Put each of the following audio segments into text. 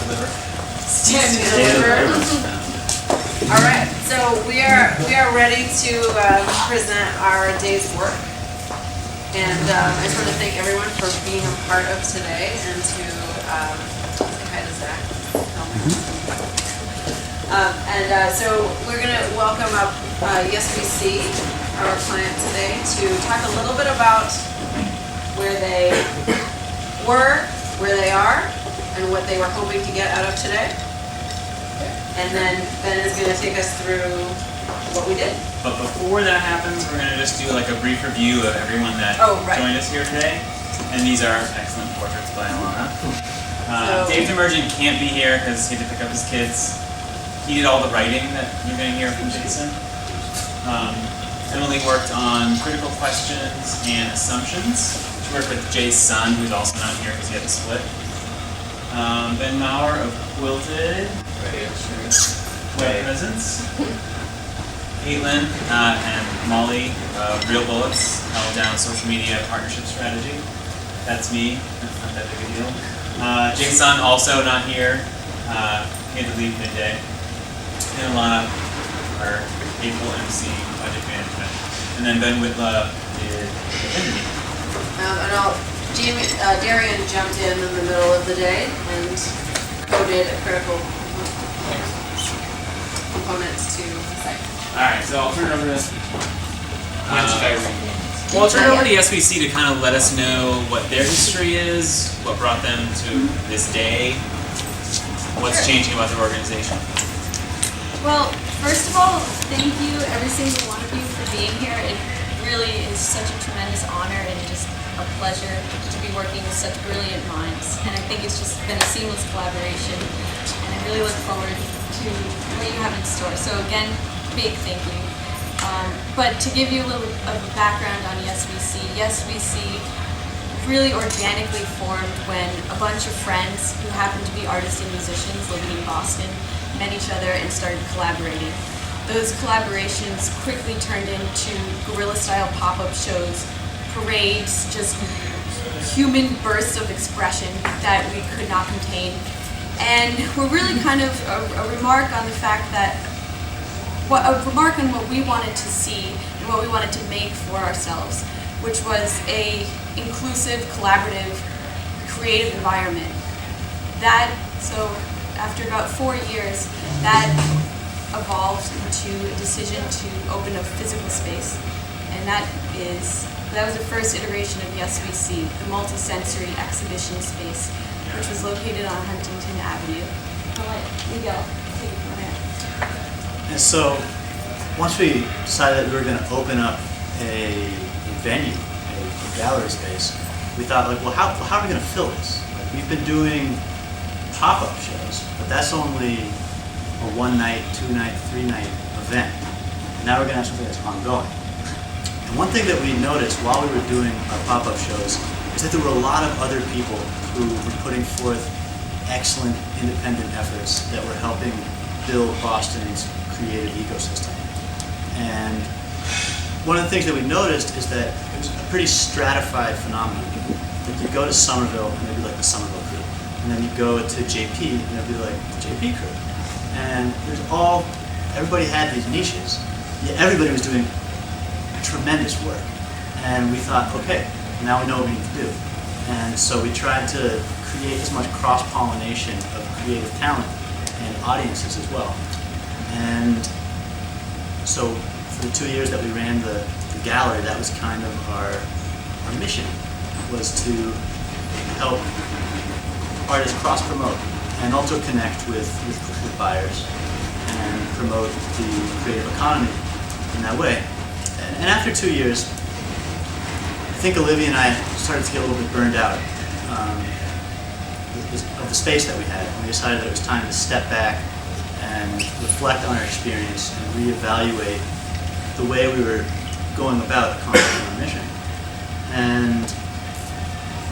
deliver. Stand and deliver. All right, so we are ready to present our day's work, and I just want to thank everyone for being a part of today, and to say hi to Zach. So we're going to welcome up Yes.We.Si, our client today, to talk a little bit about where they were, where they are, and what they were hoping to get out of today. And then Ben is going to take us through what we did. But before that happens, we're going to just do like a brief review of everyone that joined us here today. And these are excellent portraits by Alana. Dave Demergent can't be here because he had to pick up his kids. He did all the writing that you're going to hear from Jason. Emily worked on critical questions and assumptions. She worked with Jay's son, who's also not here because he had to split. Ben Maurer of Quilted, Web Presence. Caitlin and Molly of Real Bullets held down social media partnership strategy. That's me. That's not that big a deal. Jay's son also not here. He had to leave midday. And Alana, our April MC project management. And then Ben Whitla did Affinity. Darian jumped in the middle of the day and coded critical components to the site. Alright, so I'll turn it over to Yes.We.Si to kind of let us know what their history is, what brought them to this day, what's changing about their organization. Well, first of all, thank you every single one of you for being here. It really is such a tremendous honor and just a pleasure to be working with such brilliant minds. And I think it's just been a seamless collaboration, and I really look forward to what you have in store. So again, big thank you. But to give you a little bit of a background on Yes.We.Si, Yes.We.Si really organically formed when a bunch of friends who happened to be artists and musicians living in Boston met each other and started collaborating. Those collaborations quickly turned into guerrilla-style pop-up shows, parades, just human bursts of expression that we could not contain. And we're really kind of a remark on the fact that, a remark on what we wanted to see and what we wanted to make for ourselves, which was a inclusive, collaborative, creative environment. So after about 4 years, that evolved into a decision to open a physical space. And that was the first iteration of Yes.We.Si, the multi-sensory exhibition space, which was located on Huntington Avenue. I'll let Miguel take it from there. And so, once we decided that we were going to open up a venue, a gallery space, we thought, like, well, how are we going to fill this? Like, we've been doing pop-up shows, but that's only a 1-night, 2-night, 3-night event. And now we're going to have something that's ongoing. And one thing that we noticed while we were doing our pop-up shows is that there were a lot of other people who were putting forth excellent independent efforts that were helping build Boston's creative ecosystem. And one of the things that we noticed is that it was a pretty stratified phenomenon. Like, you go to Somerville and they'd be like the Somerville crew. And then you go to JP and they'd be like the JP crew. And everybody had these niches, yet everybody was doing tremendous work. And we thought, okay, now we know what we need to do. And so we tried to create as much cross-pollination of creative talent and audiences as well. And so for the 2 years that we ran the gallery, that was kind of our mission, was to help artists cross-promote and also connect with buyers and promote the creative economy in that way. And after 2 years, I think Olivia and I started to get a little bit burned out of the space that we had. And we decided that it was time to step back and reflect on our experience and reevaluate the way we were going about accomplishing our mission. And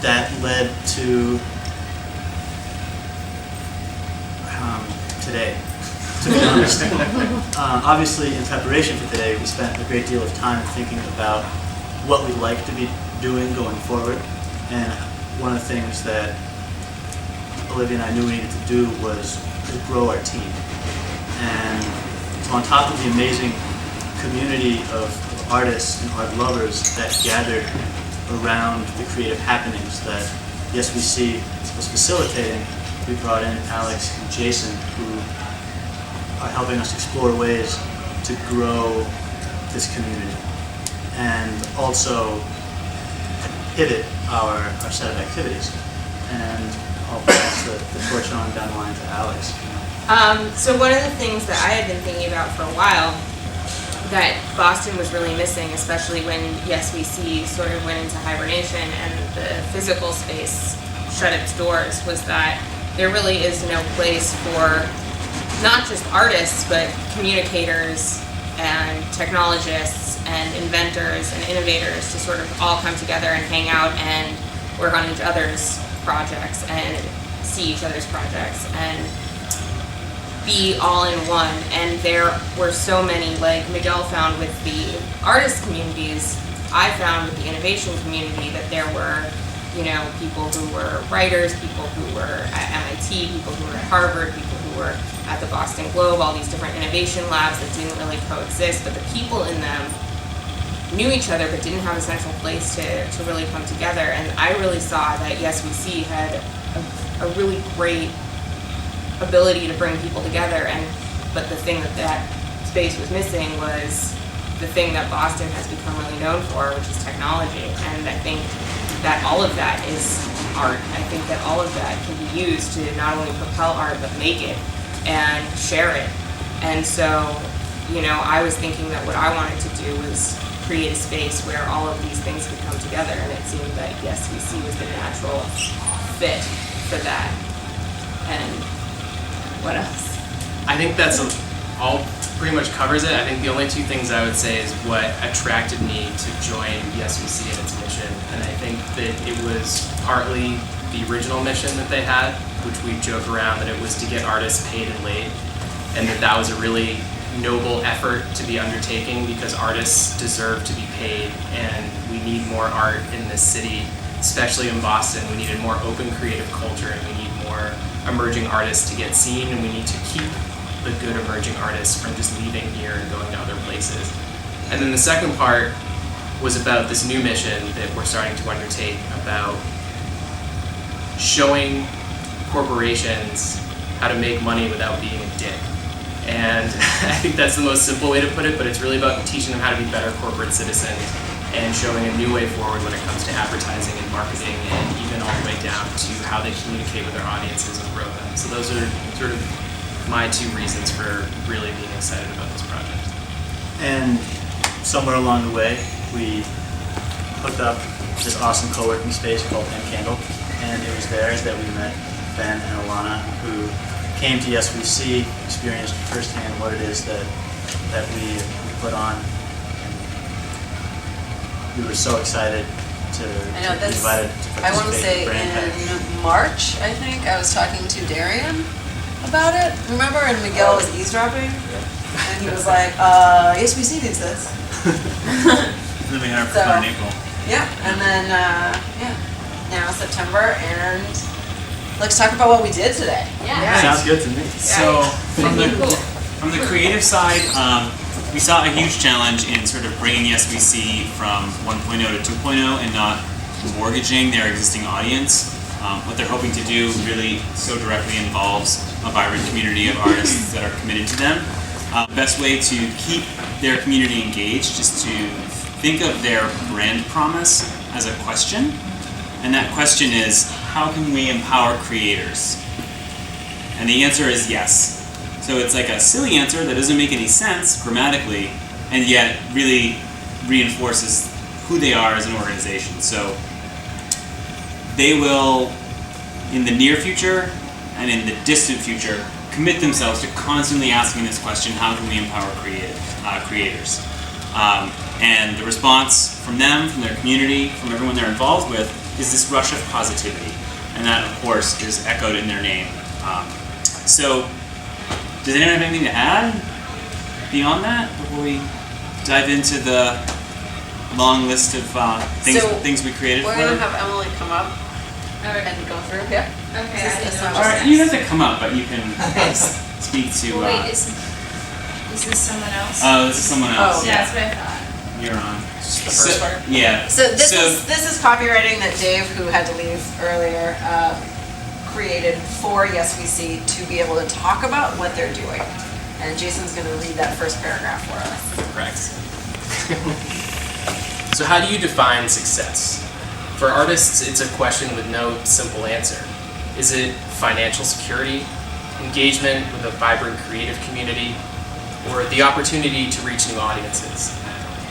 that led to today, to be honest. Obviously, in preparation for today, we spent a great deal of time thinking about what we'd like to be doing going forward. And one of the things that Olivia and I knew we needed to do was to grow our team. And so on top of the amazing community of artists and art lovers that gathered around the creative happenings that Yes.We.Si was facilitating, we brought in Alex and Jason, who are helping us explore ways to grow this community and also pivot our set of activities. And I'll pass the torch on down the line to Alex. So one of the things that I had been thinking about for a while that Boston was really missing, especially when Yes.We.Si sort of went into hibernation and the physical space shut its doors, was that there really is no place for not just artists, but communicators and technologists and inventors and innovators to sort of all come together and hang out and work on each other's projects and see each other's projects and be all in one. And there were so many, like Miguel found with the artist communities, I found with the innovation community that there were, you know, people who were writers, people who were at MIT, people who were at Harvard, people who were at the Boston Globe, all these different innovation labs that didn't really coexist, but the people in them knew each other but didn't have a central place to really come together. And I really saw that Yes.We.Si had a really great ability to bring people together, but the thing that space was missing was the thing that Boston has become really known for, which is technology. And I think that all of that is art. I think that all of that can be used to not only propel art but make it and share it. And so, you know, I was thinking that what I wanted to do was create a space where all of these things could come together, and it seemed that Yes.We.Si was the natural fit for that. And what else? I think that's all pretty much covers it. I think the only two things I would say is what attracted me to join Yes.We.Si and its mission. And I think that it was partly the original mission that they had, which we joke around that it was to get artists paid and laid, and that was a really noble effort to be undertaking because artists deserve to be paid, and we need more art in this city, especially in Boston. We need a more open creative culture, and we need more emerging artists to get seen, and we need to keep the good emerging artists from just leaving here and going to other places. And then the second part was about this new mission that we're starting to undertake about showing corporations how to make money without being a dick. And I think that's the most simple way to put it, but it's really about teaching them how to be better corporate citizens and showing a new way forward when it comes to advertising and marketing, and even all the way down to how they communicate with their audiences and grow them. So those are sort of my two reasons for really being excited about this project. And somewhere along the way, we hooked up this awesome co-working space called M-Candle, and it was there that we met Ben and Alana, who came to Yes.We.Si, experienced firsthand what it is that we put on. And we were so excited to be invited to I want to participate say in Brand Pack. in March, I think, I was talking to Darian about it. Remember? And Miguel was eavesdropping, and he was like, Yes.We.Si needs this. Living in our So- in April. Yeah, and then, now September, and let's talk about what we did today. Yeah. Sounds good to me. So from the Cool. from the creative side, we saw a huge challenge in sort of bringing Yes.We.Si from 1.0 to 2.0 and not mortgaging their existing audience. What they're hoping to do really so directly involves a vibrant community of artists that are committed to them. The best way to keep their community engaged is to think of their brand promise as a question. And that question is, how can we empower creators? And the answer is yes. So it's like a silly answer that doesn't make any sense grammatically, and yet really reinforces who they are as an organization. So they will, in the near future and in the distant future, commit themselves to constantly asking this question, how can we empower creators? And the response from them, from their community, from everyone they're involved with, is this rush of positivity. And that, of course, is echoed in their name. So, does anyone have anything to add beyond that before we dive into the long list of things we created We're for going to them? have Emily come up and go through. Yeah. Okay, I didn't know. All right, you have to come up, but you can speak to. Wait, is this someone else? Oh, this is someone else. Oh. Yeah, Yeah, that's what I thought. you're on. The first part? Yeah. So this is copywriting that Dave, who had to leave earlier, created for Yes.We.Si to be able to talk about what they're doing. And Jason's going to read that first paragraph for us. Correct. So how do you define success? For artists, it's a question with no simple answer. Is it financial security, engagement with a vibrant creative community, or the opportunity to reach new audiences?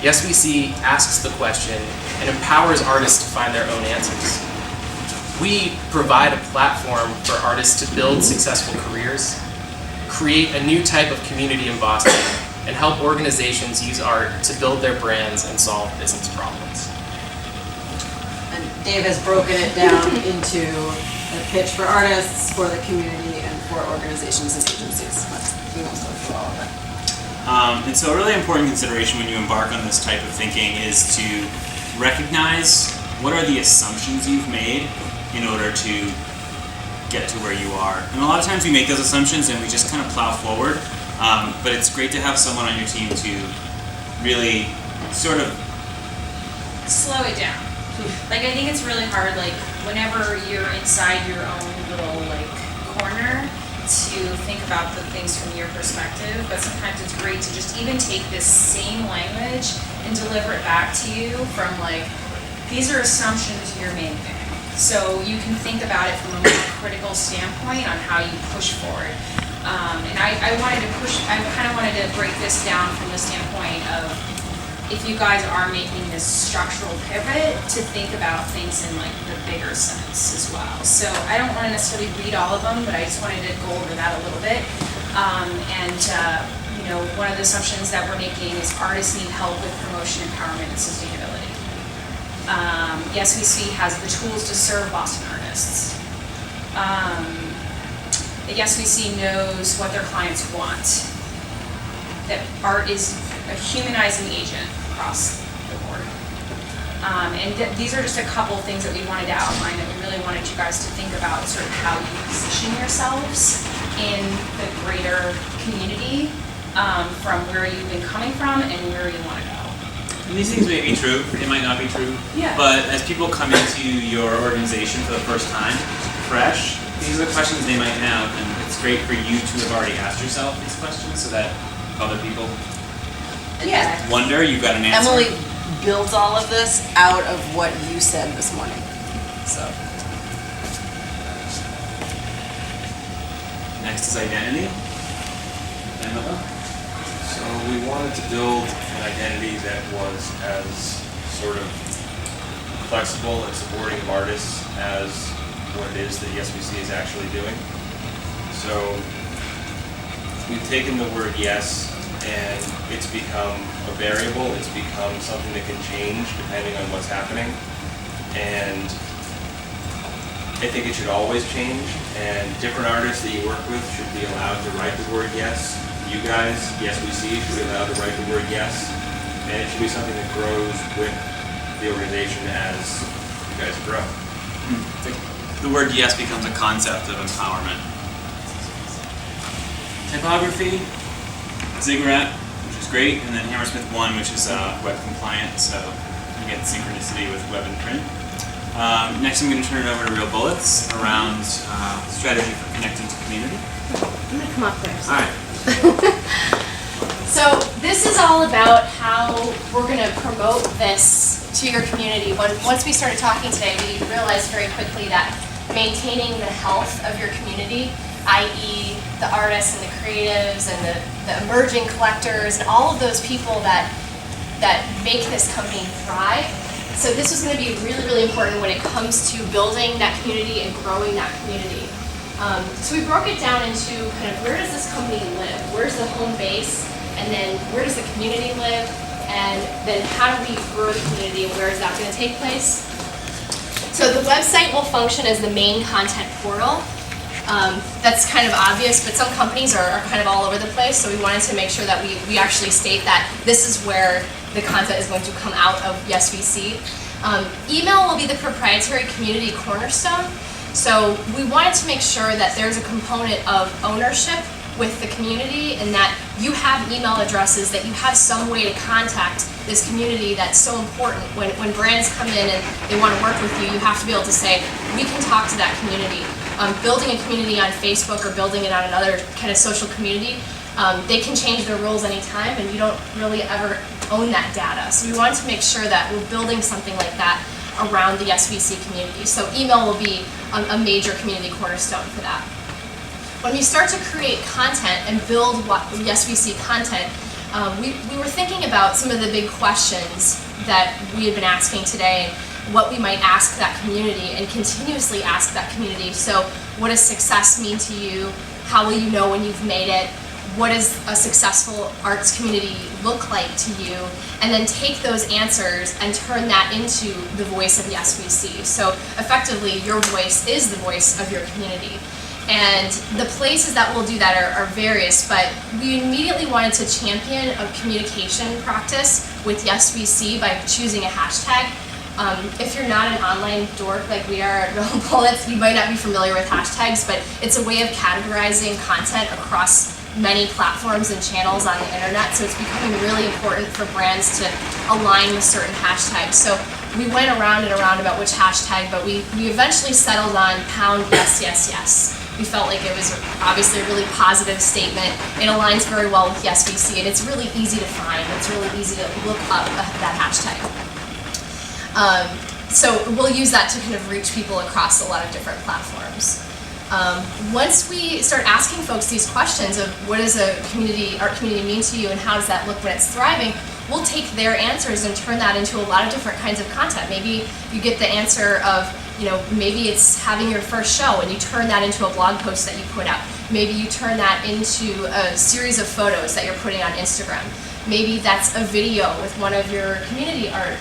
Yes.We.Si asks the question and empowers artists to find their own answers. We provide a platform for artists to build successful careers, create a new type of community in Boston, and help organizations use art to build their brands and solve business problems. And Dave has broken it down into a pitch for artists, for the community, and for organizations and agencies. He wants to go through all of it. And so a really important consideration when you embark on this type of thinking is to recognize what are the assumptions you've made in order to get to where you are. And a lot of times we make those assumptions and we just kind of plow forward. But it's great to have someone on your team to really sort of Slow it down. Like, I think it's really hard, like, whenever you're inside your own little, like, corner, to think about the things from your perspective, but sometimes it's great to just even take this same language and deliver it back to you from, like, these are assumptions you're making. So you can think about it from a more critical standpoint on how you push forward. And I kind of wanted to break this down from the standpoint of, if you guys are making this structural pivot, to think about things in like the bigger sense as well. So I don't want to necessarily read all of them, but I just wanted to go over that a little bit. You know, one of the assumptions that we're making is artists need help with promotion, empowerment, and sustainability. Yes.We.Si has the tools to serve Boston artists. Yes.We.Si knows what their clients want. That art is a humanizing agent across the board. These are just a couple things that we wanted to outline, that we really wanted you guys to think about sort of how you position yourselves in the greater community, from where you've been coming from and where you want to go. And these things may be true, they might not be true. Yeah. But as people come into your organization for the first time, fresh, these are the questions they might have, and it's great for you to have already asked yourself these questions so that other people Yeah. wonder, you've got an answer. Emily builds all of this out of what you said this morning. So Next is identity. Pamela? So we wanted to build an identity that was as sort of flexible and supporting of artists as what it is that Yes.We.Si is actually doing. So we've taken the word yes and it's become a variable, it's become something that can change depending on what's happening. And I think it should always change, and different artists that you work with should be allowed to write the word yes. You guys, Yes.We.Si, should be allowed to write the word yes, and it should be something that grows with the organization as you guys grow. The word yes becomes a concept of empowerment. Typography, Ziggurat, which is great, and then Hammersmith 1, which is web compliant, so you get synchronicity with web and print. Next I'm going to turn it over to Real Bullets around strategy for connecting to community. I'm gonna come up there. All right. So this is all about how we're gonna promote this to your community. Once we started talking today, we realized very quickly that maintaining the health of your community, i.e. the artists and the creatives and the emerging collectors and all of those people that make this company thrive. So this was going to be really, really important when it comes to building that community and growing that community. So we broke it down into kind of where does this company live? Where's the home base? And then where does the community live? And then how do we grow the community and where is that going to take place? So the website will function as the main content portal. That's kind of obvious, but some companies are kind of all over the place, so we wanted to make sure that we actually state that this is where the content is going to come out of Yes.We.Si. Email will be the proprietary community cornerstone. So we wanted to make sure that there's a component of ownership with the community, and that you have email addresses, that you have some way to contact this community that's so important. When brands come in and they want to work with you, you have to be able to say, we can talk to that community. Building a community on Facebook or building it on another kind of social community, they can change their rules anytime, and you don't really ever own that data. So we wanted to make sure that we're building something like that around the Yes.We.Si community. So email will be a major community cornerstone for that. When we start to create content and build Yes.We.Si content, we were thinking about some of the big questions that we had been asking today, and what we might ask that community and continuously ask that community. So what does success mean to you? How will you know when you've made it? What does a successful arts community look like to you? And then take those answers and turn that into the voice of Yes.We.Si. So effectively, your voice is the voice of your community. And the places that we'll do that are various, but we immediately wanted to champion a communication practice with Yes.We.Si by choosing a hashtag. If you're not an online dork like we are at Realm Bullets, you might not be familiar with hashtags, but it's a way of categorizing content across many platforms and channels on the internet, so it's becoming really important for brands to align with certain hashtags. So we went around and around about which hashtag, but we eventually settled on #YesYesYes. We felt like it was obviously a really positive statement. It aligns very well with Yes.We.Si, and it's really easy to find. It's really easy to look up that hashtag. So we'll use that to kind of reach people across a lot of different platforms. Once we start asking folks these questions of what does a art community mean to you and how does that look when it's thriving, we'll take their answers and turn that into a lot of different kinds of content. Maybe you get the answer of, maybe it's having your first show and you turn that into a blog post that you put out. Maybe you turn that into a series of photos that you're putting on Instagram. Maybe that's a video with one of your community art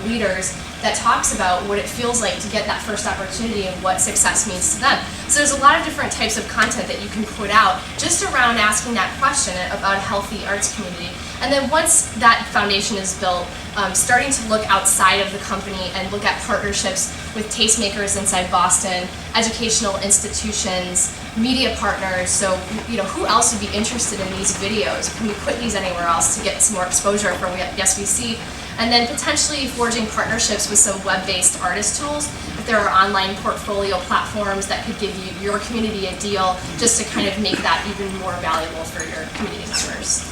leaders that talks about what it feels like to get that first opportunity and what success means to them. So there's a lot of different types of content that you can put out just around asking that question about a healthy arts community. And then once that foundation is built, starting to look outside of the company and look at partnerships with tastemakers inside Boston, educational institutions, media partners. So, who else would be interested in these videos? Can we put these anywhere else to get some more exposure for Yes.We.Si? And then potentially forging partnerships with some web-based artist tools. If there are online portfolio platforms that could give your community a deal, just to kind of make that even more valuable for your community members.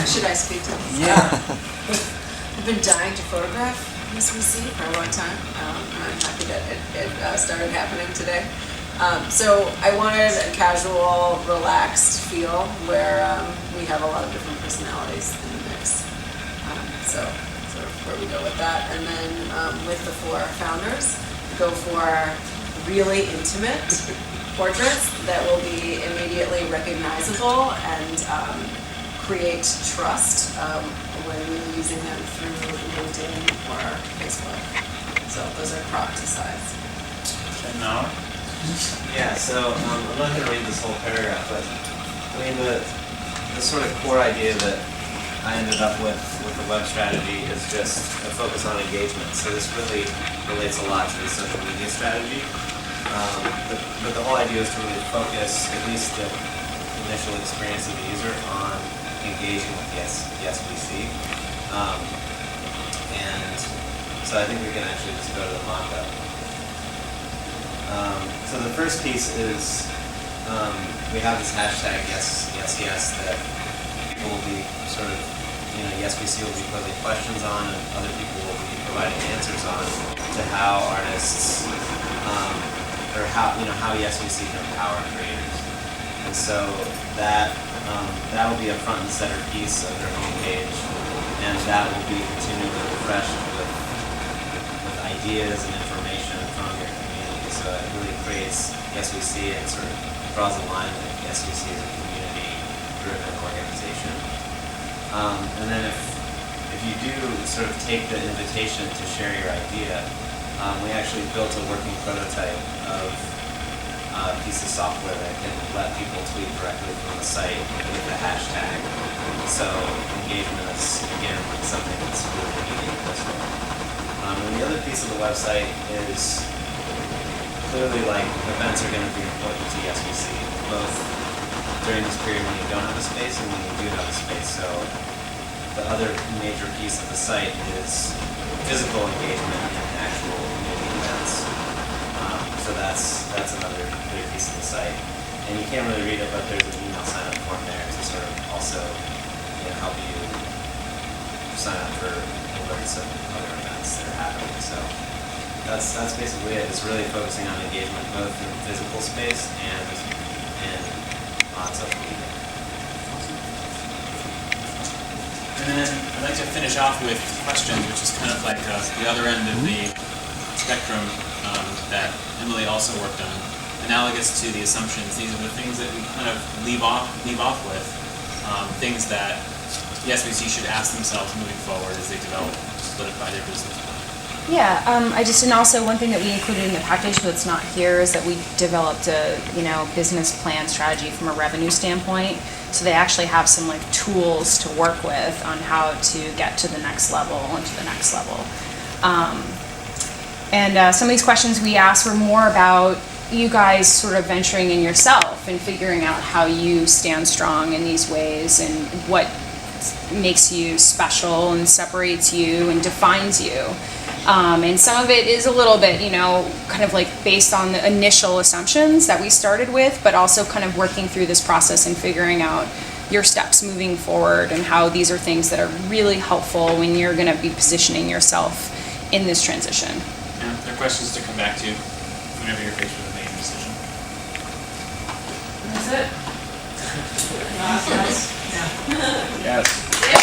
Should I speak to this? Yeah. I've been dying to photograph Yes.We.Si for a long time. I'm happy that it started happening today. So I wanted a casual, relaxed feel where we have a lot of different personalities in the mix. So sort of where we go with that. And then with the 4 founders, go for really intimate portraits that will be immediately recognizable and create trust when we're using them through LinkedIn or Facebook. So those are cropped to size. Now? Yeah, so I'm not going to read this whole paragraph, but the sort of core idea that I ended up with the web strategy is just a focus on engagement. So this really relates a lot to the social media strategy. But the whole idea is to really focus, at least the initial experience of the user, on engaging with Yes.We.Si. And so I think we can actually just go to the mock-up. So the first piece is we have this hashtag Yes.Yes that people will be sort of, Yes.We.Si will be putting questions on, and other people will be providing answers on to how artists, or how Yes.We.Si can empower creators. And so that will be a front and center piece of their homepage, and that will be continually refreshed with ideas and information from your community. So it really creates Yes.We.Si and sort of draws a line with Yes.We.Si as a community-driven organization. And then if you do sort of take the invitation to share your idea, we actually built a working prototype of piece of software that can let people tweet directly from the site with the hashtag. So engagement is, again, something that's really needed this way. And the other piece of the website is clearly like events are going to be important to Yes.We.Si, both during this period when you don't have a space and when you do have a space. So the other major piece of the site is physical engagement and actual community events. So that's another big piece of the site. And you can't really read it, but there's an email sign up form there to sort of also help you sign up for alerts of other events that are happening. So that's basically it. It's really focusing on engagement both in physical space and on social media. And then I'd like to finish off with questions, which is kind of like the other end of the spectrum that Emily also worked on. Analogous to the assumptions, these are the things that we kind of leave off with, things that Yes.We.Si should ask themselves moving forward as they develop, solidify their business plan. Yeah, and also one thing that we included in the package that's not here is that we developed a business plan strategy from a revenue standpoint. So they actually have some like tools to work with on how to get to the next level and to the next level. And some of these questions we asked were more about you guys sort of venturing in yourself and figuring out how you stand strong in these ways and what makes you special and separates you and defines you. And some of it is a little bit, kind of like based on the initial assumptions that we started with, but also kind of working through this process and figuring out your steps moving forward and how these are things that are really helpful when you're going to be positioning yourself in this transition. Yeah, there are questions to come back to whenever you're faced with a main decision. That's it. Yes.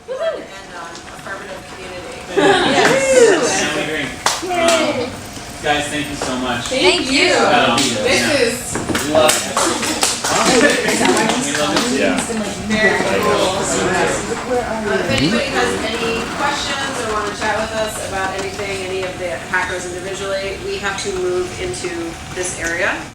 And affirmative community. Sound agree. Guys, thank you so much. Thank you. This is We love it. Yeah. very cool. If anybody has any questions or want to chat with us about anything, any of the hackers individually, we have to move into this area.